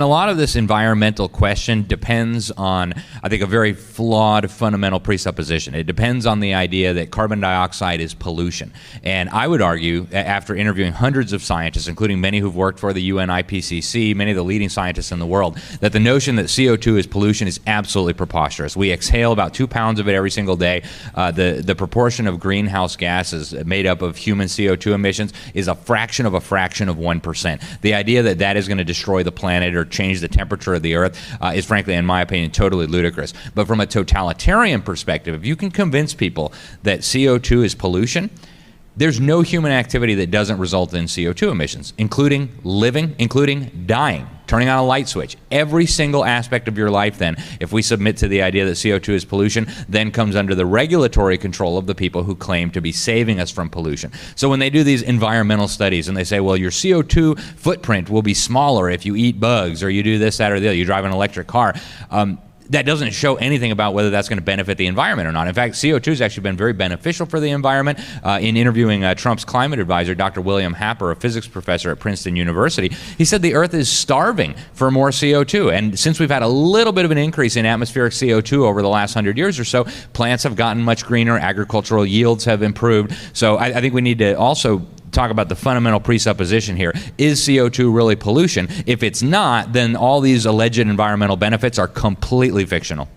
A lot of this environmental question depends on, I think, a very flawed fundamental presupposition. It depends on the idea that carbon dioxide is pollution. And I would argue, after interviewing hundreds of scientists, including many who've worked for the UN IPCC, many of the leading scientists in the world, that the notion that CO2 is pollution is absolutely preposterous. We exhale about 2 pounds of it every single day. The proportion of greenhouse gases made up of human CO2 emissions is a fraction of 1%. The idea that that is going to destroy the planet or change the temperature of the earth is, frankly, in my opinion, totally ludicrous. But from a totalitarian perspective, if you can convince people that CO2 is pollution, there's no human activity that doesn't result in CO2 emissions, including living, including dying, turning on a light switch. Every single aspect of your life then, if we submit to the idea that CO2 is pollution, then comes under the regulatory control of the people who claim to be saving us from pollution. So when they do these environmental studies and they say, well, your CO2 footprint will be smaller if you eat bugs or you do this, that, or the other, you drive an electric car, that doesn't show anything about whether that's going to benefit the environment or not. In fact, CO2 has actually been very beneficial for the environment. In interviewing Trump's climate advisor, Dr. William Happer, a physics professor at Princeton University, he said the Earth is starving for more CO2. And since we've had a little bit of an increase in atmospheric CO2 over the last 100 years or so, plants have gotten much greener, agricultural yields have improved. So I think we need to also talk about the fundamental presupposition here. Is CO2 really pollution? If it's not, then all these alleged environmental benefits are completely fictional.